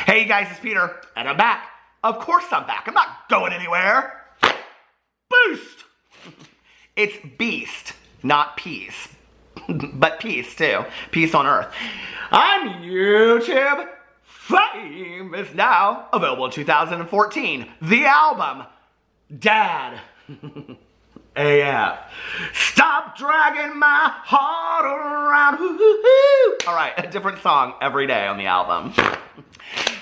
Hey you guys, it's Peter, and I'm back. Of course I'm back. I'm not going anywhere. Boost! It's beast, not peace. But peace too. Peace on earth. I'm YouTube famous now. Available in 2014. The album, Dad. AF. Stop dragging my heart around. All right, a different song every day on the album.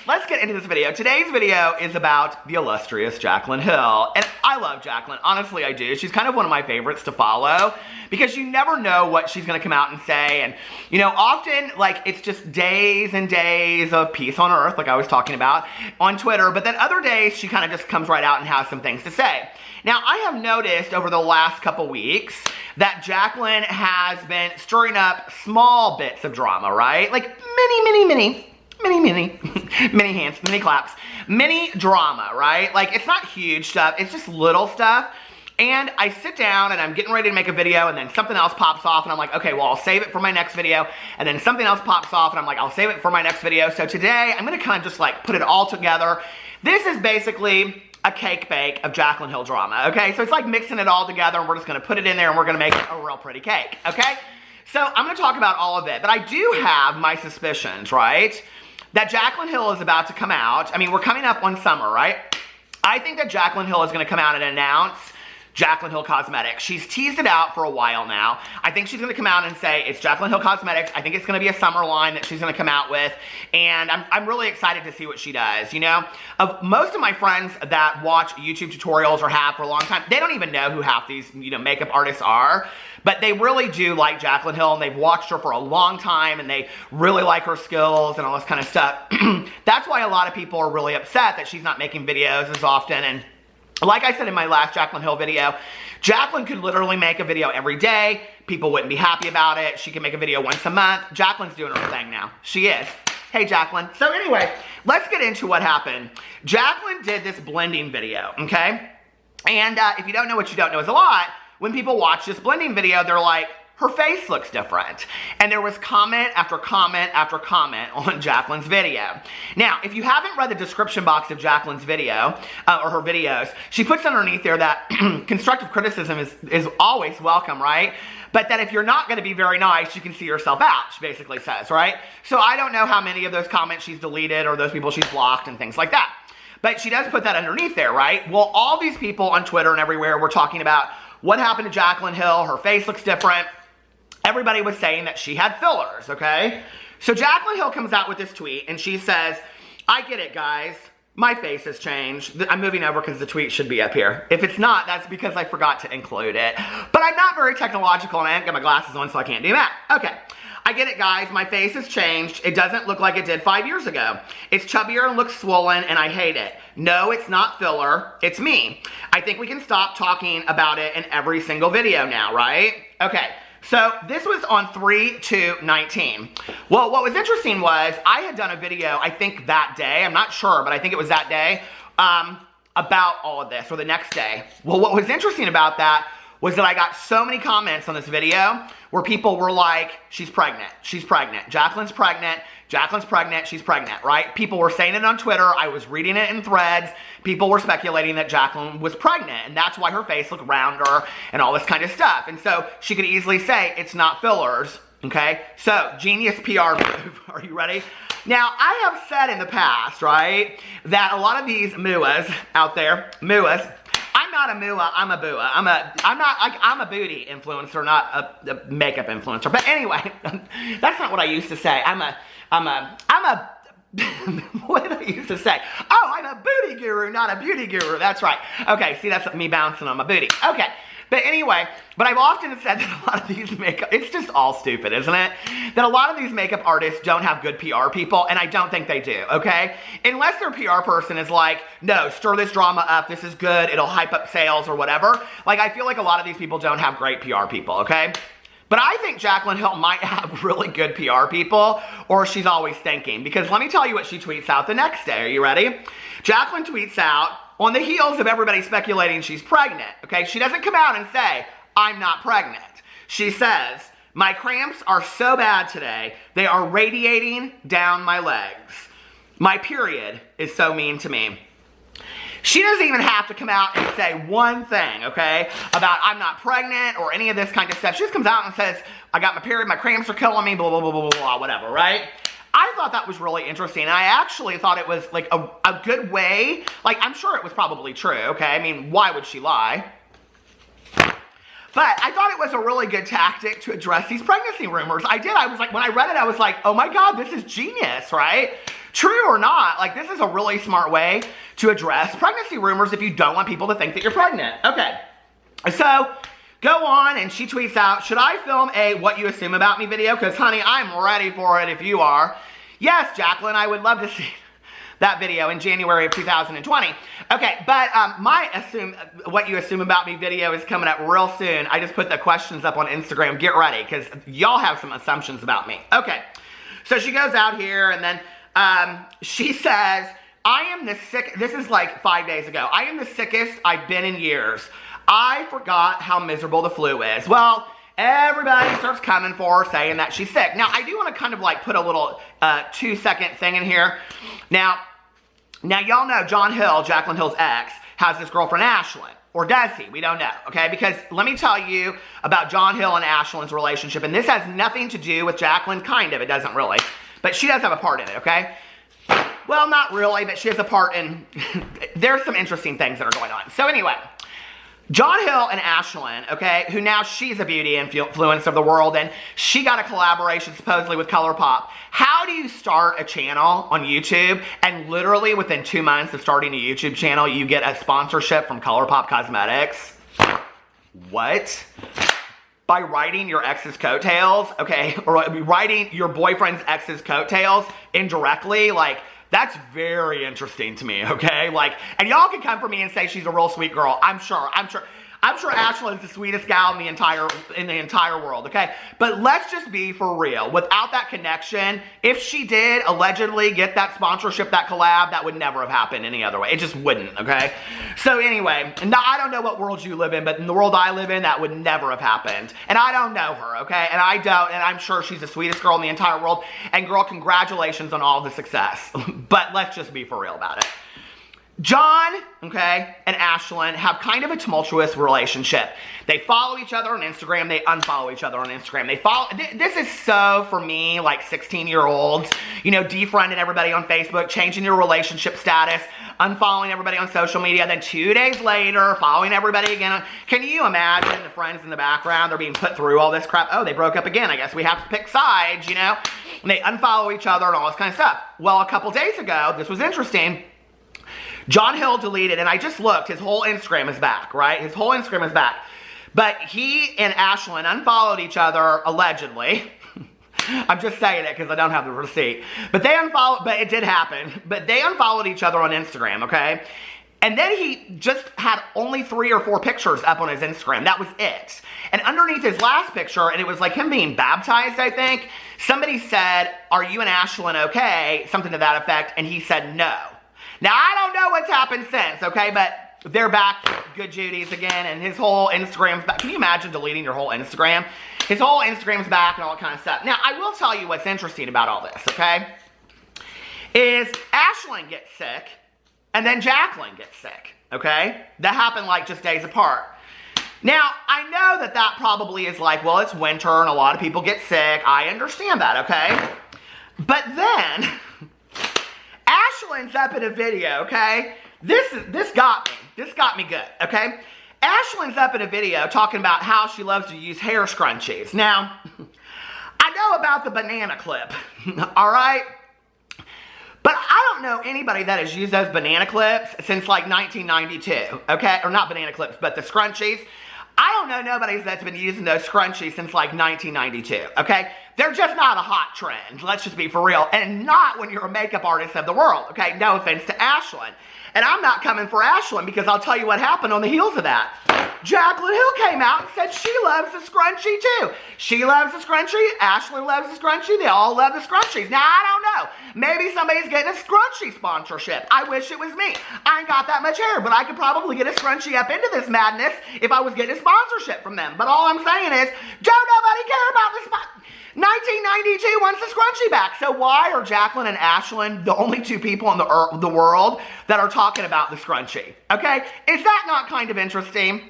Let's get into this video. Today's video is about the illustrious Jaclyn Hill. And I love Jaclyn. Honestly, I do. She's kind of one of my favorites to follow because you never know what she's going to come out and say. And, you know, often, like, it's just days and days of peace on earth, like I was talking about on Twitter. But then other days, she kind of just comes right out and has some things to say. Now, I have noticed over the last couple weeks that Jaclyn has been stirring up small bits of drama, right? Like mini hands, mini claps, mini drama, right? Like, it's not huge stuff, it's just little stuff. And I sit down and I'm getting ready to make a video and then something else pops off and I'm like, okay, well, I'll save it for my next video. And then something else pops off and I'm like, I'll save it for my next video. So today, I'm gonna kind of just like put it all together. This is basically a cake bake of Jaclyn Hill drama, okay? So it's like mixing it all together and we're just gonna put it in there and we're gonna make it a real pretty cake, okay? So I'm gonna talk about all of it, but I do have my suspicions, right? That Jaclyn Hill is about to come out. I mean, we're coming up on summer, right? I think that Jaclyn Hill is gonna come out and announce Jaclyn Hill Cosmetics. She's teased it out for a while now. I think she's gonna come out and say, it's Jaclyn Hill Cosmetics. I think it's gonna be a summer line that she's gonna come out with. And I'm really excited to see what she does, you know? Most of my friends that watch YouTube tutorials or have for a long time, they don't even know who half these, you know, makeup artists are. But they really do like Jaclyn Hill and they've watched her for a long time and they really like her skills and all this kind of stuff. That's why a lot of people are really upset that she's not making videos as often. And like I said in my last Jaclyn Hill video, Jaclyn could literally make a video every day. People wouldn't be happy about it. She can make a video once a month. Jaclyn's doing her thing now. She is. Hey, Jaclyn. So anyway, let's get into what happened. Jaclyn did this blending video, okay? And if you don't know what you don't know is a lot, when people watch this blending video, they're like, her face looks different. And there was comment after comment after comment on Jaclyn's video. Now, if you haven't read the description box of Jaclyn's video, or her videos, she puts underneath there that constructive criticism is always welcome, right? But that if you're not going to be very nice, you can see yourself out, she basically says, right? So I don't know how many of those comments she's deleted or those people she's blocked and things like that. But she does put that underneath there, right? Well, all these people on Twitter and everywhere were talking about what happened to Jaclyn Hill. Her face looks different. Everybody was saying that she had fillers, okay? So Jaclyn Hill comes out with this tweet and she says, I get it, guys. My face has changed. I'm moving over because the tweet should be up here. If it's not, that's because I forgot to include it. But I'm not very technological and I haven't got my glasses on, so I can't do that. Okay. I get it, guys. My face has changed. It doesn't look like it did 5 years ago. It's chubbier and looks swollen, and I hate it. No, it's not filler. It's me. I think we can stop talking about it in every single video now, right? Okay. So this was on 3/2/19. Well, what was interesting was I had done a video, I think that day, I'm not sure, but I think it was that day, about all of this, or the next day. Well, what was interesting about that was that I got so many comments on this video where people were like, she's pregnant, Jaclyn's pregnant, she's pregnant, right? People were saying it on Twitter, I was reading it in threads, people were speculating that Jaclyn was pregnant, and that's why her face looked rounder and all this kind of stuff. And so she could easily say, it's not fillers, okay? So, genius PR move, are you ready? Now, I have said in the past, right, that a lot of these MUAs out there, I'm not a MUA, I'm a BUA. I'm a booty influencer, not a makeup influencer. But anyway, that's not what I used to say. What did I used to say? Oh, I'm a booty guru, not a beauty guru. That's right. Okay, see, that's me bouncing on my booty. Okay. But anyway, but I've often said that a lot of these makeup, it's just all stupid, isn't it? That a lot of these makeup artists don't have good PR people, and I don't think they do, okay? Unless their PR person is like, no, stir this drama up, this is good, it'll hype up sales or whatever. Like, I feel like a lot of these people don't have great PR people, okay? But I think Jaclyn Hill might have really good PR people, or she's always thinking. Because let me tell you what she tweets out the next day. Are you ready? Jaclyn tweets out, on the heels of everybody speculating she's pregnant, okay? She doesn't come out and say, I'm not pregnant. She says, my cramps are so bad today, they are radiating down my legs. My period is so mean to me. She doesn't even have to come out and say one thing, okay, about I'm not pregnant or any of this kind of stuff. She just comes out and says, I got my period, my cramps are killing me, blah, blah, blah, blah, blah, whatever, right? I thought that was really interesting. And I actually thought it was like a good way. Like, I'm sure it was probably true, okay? I mean, why would she lie? But I thought it was a really good tactic to address these pregnancy rumors. I was like, when I read it, I was like, oh my God, this is genius, right? True or not, like this is a really smart way to address pregnancy rumors if you don't want people to think that you're pregnant. Okay, so go on and she tweets out, should I film a what you assume about me video? Because honey, I'm ready for it if you are. Yes, Jaclyn, I would love to see that video in January of 2020. Okay, but my what you assume about me video is coming up real soon. I just put the questions up on Instagram. Get ready, because y'all have some assumptions about me. Okay, so she goes out here and then she says, I am the sick, this is like 5 days ago. I am the sickest I've been in years. I forgot how miserable the flu is. Well, everybody starts coming for her saying that she's sick. Now, I do want to kind of like put a little 2-second thing in here. Now y'all know John Hill, Jaclyn Hill's ex, has this girlfriend Ashlyn. Or does he? We don't know, okay? Because let me tell you about John Hill and Ashlyn's relationship. And this has nothing to do with Jaclyn, kind of. It doesn't really. But she does have a part in it, okay? Well, not really, but she has a part in... There's some interesting things that are going on. So anyway, John Hill and Ashlyn, okay, who now she's a beauty influencer of the world, and she got a collaboration supposedly with ColourPop. How do you start a channel on YouTube, and literally within 2 months of starting a YouTube channel, you get a sponsorship from ColourPop Cosmetics? What? By riding your ex's coattails, okay, or riding your boyfriend's ex's coattails indirectly, like, that's very interesting to me, okay? Like, and y'all can come for me and say she's a real sweet girl. I'm sure Ashlyn's the sweetest gal in the entire world, okay? But let's just be for real. Without that connection, if she did allegedly get that sponsorship, that collab, that would never have happened any other way. It just wouldn't, okay? So anyway, now I don't know what world you live in, but in the world I live in, that would never have happened. And I don't know her, okay? And I'm sure she's the sweetest girl in the entire world. And girl, congratulations on all the success. But let's just be for real about it. John, okay, and Ashlyn have kind of a tumultuous relationship. They follow each other on Instagram. They unfollow each other on Instagram. This is so, for me, like 16-year-olds, you know, defriending everybody on Facebook, changing your relationship status, unfollowing everybody on social media, then 2 days later, following everybody again. Can you imagine the friends in the background? They're being put through all this crap. Oh, they broke up again. I guess we have to pick sides, you know? And they unfollow each other and all this kind of stuff. Well, a couple days ago, this was interesting. John Hill deleted, and I just looked, his whole Instagram is back, right? His whole Instagram is back. But he and Ashlyn unfollowed each other, allegedly. I'm just saying it because I don't have the receipt. But it did happen. But they unfollowed each other on Instagram, okay? And then he just had only 3 or 4 pictures up on his Instagram. That was it. And underneath his last picture, and it was like him being baptized, I think, somebody said, "Are you and Ashlyn okay?" Something to that effect, and he said no. Now, I don't know what's happened since, okay, but they're back, good Judy's again, and his whole Instagram's back. Can you imagine deleting your whole Instagram? His whole Instagram's back and all that kind of stuff. Now, I will tell you what's interesting about all this, okay, is Ashlyn gets sick, and then Jaclyn gets sick, okay? That happened, like, just days apart. Now, I know that probably is like, well, it's winter, and a lot of people get sick. I understand that, okay? But then... Ashlyn's up in a video, okay? This got me good, okay? Ashlyn's up in a video talking about how she loves to use hair scrunchies. Now, I know about the banana clip, all right? But I don't know anybody that has used those banana clips since like 1992, okay? Or not banana clips, but the scrunchies. I don't know nobody that's been using those scrunchies since like 1992, okay? They're just not a hot trend, let's just be for real. And not when you're a makeup artist of the world, okay? No offense to Ashlyn. And I'm not coming for Ashlyn because I'll tell you what happened on the heels of that. Jaclyn Hill came out and said she loves the scrunchie too. She loves the scrunchie, Ashlyn loves the scrunchie, they all love the scrunchies. Now, I don't know. Maybe somebody's getting a scrunchie sponsorship. I wish it was me. I ain't got that much hair, but I could probably get a scrunchie up into this madness if I was getting a sponsorship from them. But all I'm saying is, don't nobody care about this. 1992 wants the scrunchie back. So why are Jaclyn and Ashlyn the only two people in the world that are talking about the scrunchie? Okay? Is that not kind of interesting?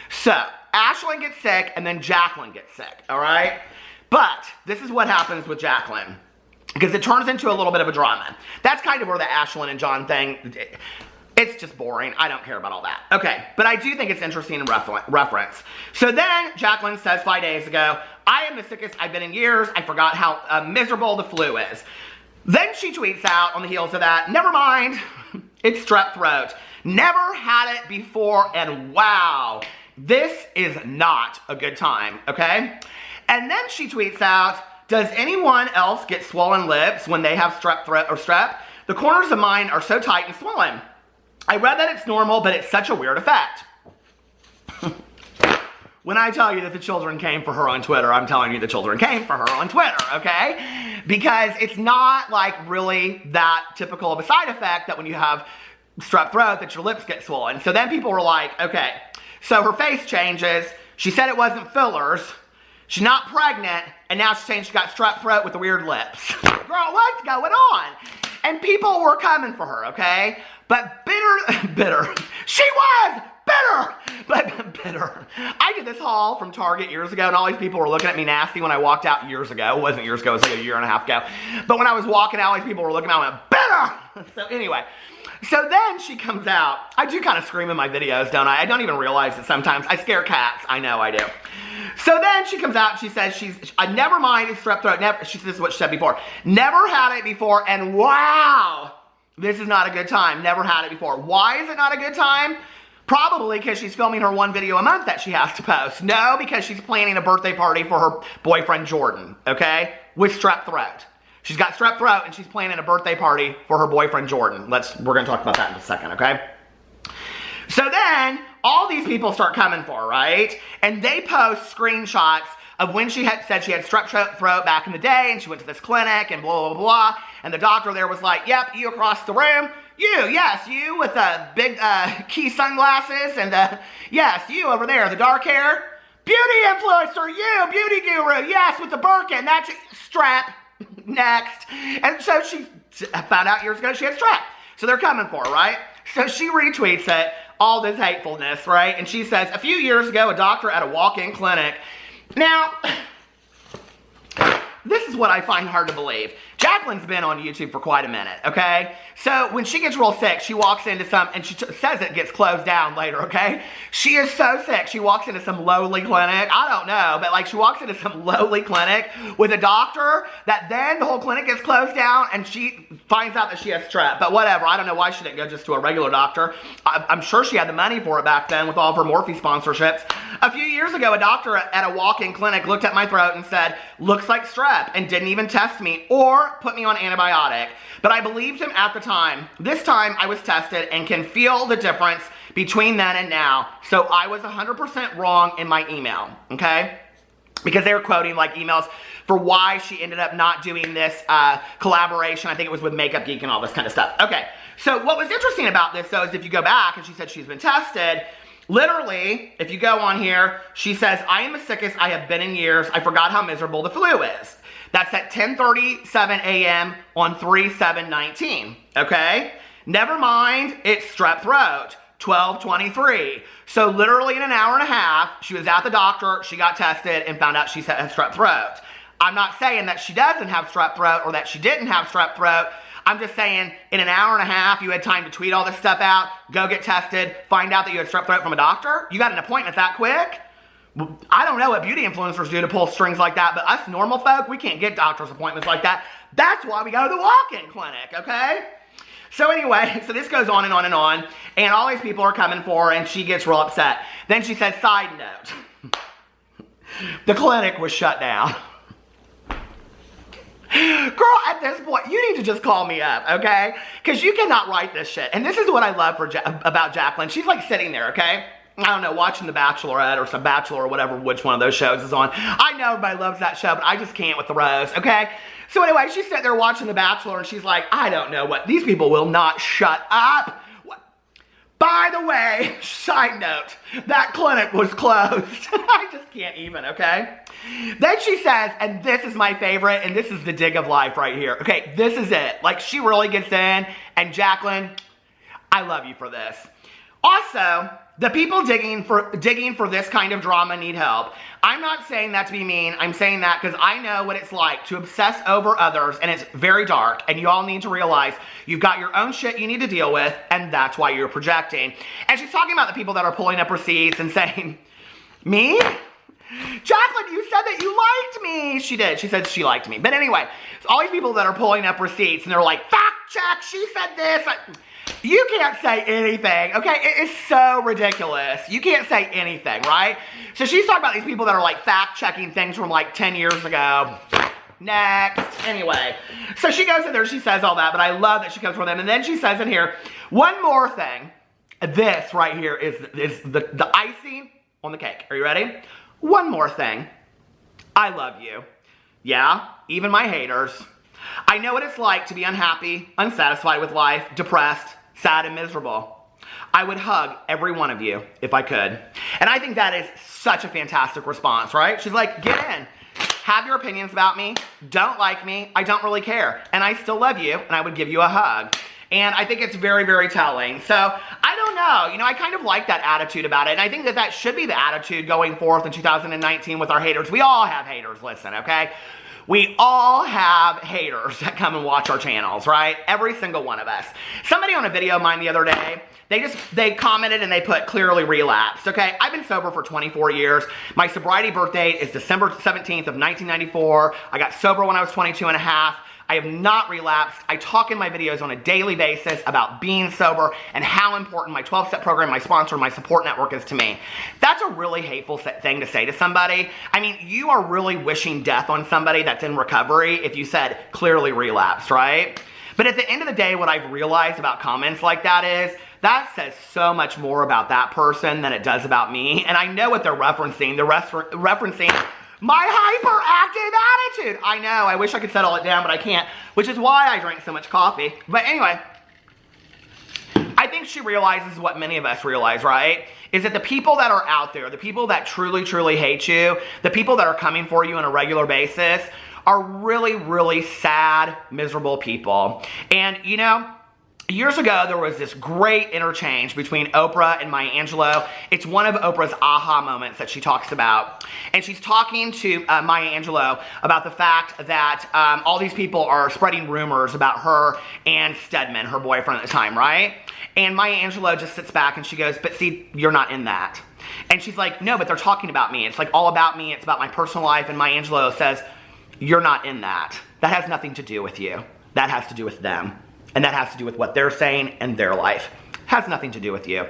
So, Ashlyn gets sick and then Jaclyn gets sick, all right? But this is what happens with Jaclyn, because it turns into a little bit of a drama. That's kind of where the Ashlyn and John thing, it's just boring. I don't care about all that. Okay, but I do think it's interesting in reference. So then Jaclyn says 5 days ago, I am the sickest I've been in years. I forgot how miserable the flu is. Then she tweets out on the heels of that, never mind, it's strep throat. Never had it before, and wow, this is not a good time, okay? And then she tweets out, does anyone else get swollen lips when they have strep throat or strep? The corners of mine are so tight and swollen. I read that it's normal, but it's such a weird effect. When I tell you that the children came for her on Twitter, I'm telling you the children came for her on Twitter, okay? Because it's not like really that typical of a side effect that when you have strep throat that your lips get swollen. So then people were like, okay, so her face changes. She said it wasn't fillers. She's not pregnant, and now she's saying she got strep throat with the weird lips. Girl, what's going on? And people were coming for her, okay? But bitter. She was bitter, but bitter. I did this haul from Target years ago, and all these people were looking at me nasty when I walked out years ago. It wasn't years ago, it was like a year and a half ago. But when I was walking out, all these people were looking at me and I went, bitter! So anyway, so then she comes out. I do kind of scream in my videos, don't I? I don't even realize it sometimes. I scare cats. I know I do. So then she comes out and she says I never mind it's strep throat. Never, this is what she said before. Never had it before, and wow, this is not a good time. Never had it before. Why is it not a good time? Probably because she's filming her one video a month that she has to post. No, because she's planning a birthday party for her boyfriend Jordan, okay? With strep throat. She's got strep throat and she's planning a birthday party for her boyfriend Jordan. We're gonna talk about that in a second, okay? So then, all these people start coming for her, right? And they post screenshots of when she had said she had strep throat back in the day, and she went to this clinic, and blah, blah, blah, and the doctor there was like, yep, you across the room, you with the big key sunglasses, and yes, you over there, the dark hair, beauty influencer, you, beauty guru, yes, with the Birkin, that's strep, next. And so she found out years ago she had strep. So they're coming for her, right? So she retweets it, all this hatefulness, right? And she says, a few years ago, a doctor at a walk-in clinic. Now, this is what I find hard to believe. Jaclyn's been on YouTube for quite a minute, okay? So when she gets real sick, she walks into some, and she says it gets closed down later, okay? She is so sick, she walks into some lowly clinic. I don't know, but like she walks into some lowly clinic with a doctor that then the whole clinic gets closed down and she finds out that she has strep. But whatever, I don't know why she didn't go just to a regular doctor. I'm sure she had the money for it back then with all of her Morphe sponsorships. A few years ago, a doctor at a walk-in clinic looked at my throat and said, looks like strep, and didn't even test me or put me on antibiotic. But I believed him at the time. This time I was tested and can feel the difference between then and now. So I was 100% wrong in my email, okay? Because they were quoting like emails for why she ended up not doing this collaboration. I think it was with Makeup Geek and all this kind of stuff. Okay, so what was interesting about this though is if you go back and she said she's been tested, literally, if you go on here, she says, I am the sickest I have been in years. I forgot how miserable the flu is. That's at 10:37 a.m. on 3/7/19, okay? Never mind, it's strep throat, 12:23. So literally in an hour and a half, she was at the doctor, she got tested, and found out she had strep throat. I'm not saying that she doesn't have strep throat or that she didn't have strep throat. I'm just saying, in an hour and a half, you had time to tweet all this stuff out, go get tested, find out that you had strep throat from a doctor. You got an appointment that quick? I don't know what beauty influencers do to pull strings like that, but us normal folk, we can't get doctor's appointments like that. That's why we go to the walk-in clinic, okay? So anyway, so this goes on and on and on, and all these people are coming for her, and she gets real upset. Then she says, side note, the clinic was shut down. Girl, at this point, you need to just call me up, okay? Because you cannot write this shit. And this is what I love about Jaclyn. She's like sitting there, okay? I don't know, watching The Bachelorette or some Bachelor or whatever, which one of those shows is on. I know everybody loves that show, but I just can't with the Rose, okay? So anyway, she's sitting there watching The Bachelor, and she's like, I don't know what, these people will not shut up. What? By the way, side note, that clinic was closed. I just can't even, okay? Then she says, and this is my favorite, and this is the dig of life right here. Okay, this is it. Like, she really gets in, and Jaclyn, I love you for this. Also, the people digging for this kind of drama need help. I'm not saying that to be mean. I'm saying that because I know what it's like to obsess over others, and it's very dark, and you all need to realize you've got your own shit you need to deal with, and that's why you're projecting. And she's talking about the people that are pulling up receipts and saying, me? Jaclyn, you said that you liked me. She did. She said she liked me. But anyway, all these people that are pulling up receipts, and they're like, fact check, she said this. You can't say anything, okay? It is so ridiculous. You can't say anything, right? So she's talking about these people that are like fact-checking things from like 10 years ago. Next. Anyway, so she goes in there, she says all that, but I love that she comes from them. And then she says in here, one more thing. This right here is the icing on the cake. Are you ready? One more thing. I love you. Yeah, even my haters. I know what it's like to be unhappy, unsatisfied with life, depressed, sad, and miserable. I would hug every one of you if I could. And I think that is such a fantastic response, right? She's like, get in. Have your opinions about me. Don't like me. I don't really care. And I still love you, and I would give you a hug. And I think it's very, very telling. So, I don't know. You know, I kind of like that attitude about it. And I think that that should be the attitude going forth in 2019 with our haters. We all have haters, listen, okay? We all have haters that come and watch our channels, right? Every single one of us. Somebody on a video of mine the other day, they commented and they put clearly relapsed, okay? I've been sober for 24 years. My sobriety birth date is December 17th of 1994. I got sober when I was 22 and a half. I have not relapsed. I talk in my videos on a daily basis about being sober and how important my 12-step program, my sponsor, my support network is to me. That's a really hateful thing to say to somebody. I mean, you are really wishing death on somebody that's in recovery if you said clearly relapsed, right? But at the end of the day, what I've realized about comments like that is, that says so much more about that person than it does about me. And I know what they're referencing. They're referencing my hyperactive attitude. I know, I wish I could settle it down, but I can't, which is why I drink so much coffee. But anyway, I think she realizes what many of us realize, right? Is that the people that are out there, the people that truly, truly hate you, the people that are coming for you on a regular basis, are really, really sad, miserable people. And, you know, years ago, there was this great interchange between Oprah and Maya Angelou. It's one of Oprah's aha moments that she talks about. And she's talking to Maya Angelou about the fact that all these people are spreading rumors about her and Stedman, her boyfriend at the time, right? And Maya Angelou just sits back and she goes, but see, you're not in that. And she's like, no, but they're talking about me. It's like all about me. It's about my personal life. And Maya Angelou says, you're not in that. That has nothing to do with you. That has to do with them. And that has to do with what they're saying and their life. Has nothing to do with you.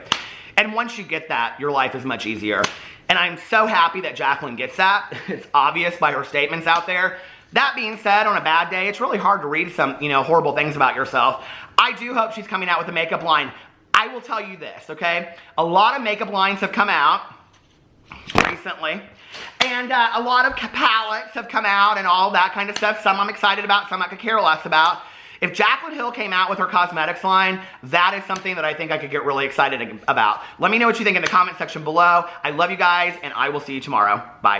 And once you get that, your life is much easier. And I'm so happy that Jaclyn gets that. It's obvious by her statements out there. That being said, on a bad day, it's really hard to read some, horrible things about yourself. I do hope she's coming out with a makeup line. I will tell you this, okay? A lot of makeup lines have come out recently. And a lot of palettes have come out and all that kind of stuff. Some I'm excited about, some I could care less about. If Jaclyn Hill came out with her cosmetics line, that is something that I think I could get really excited about. Let me know what you think in the comment section below. I love you guys, and I will see you tomorrow. Bye.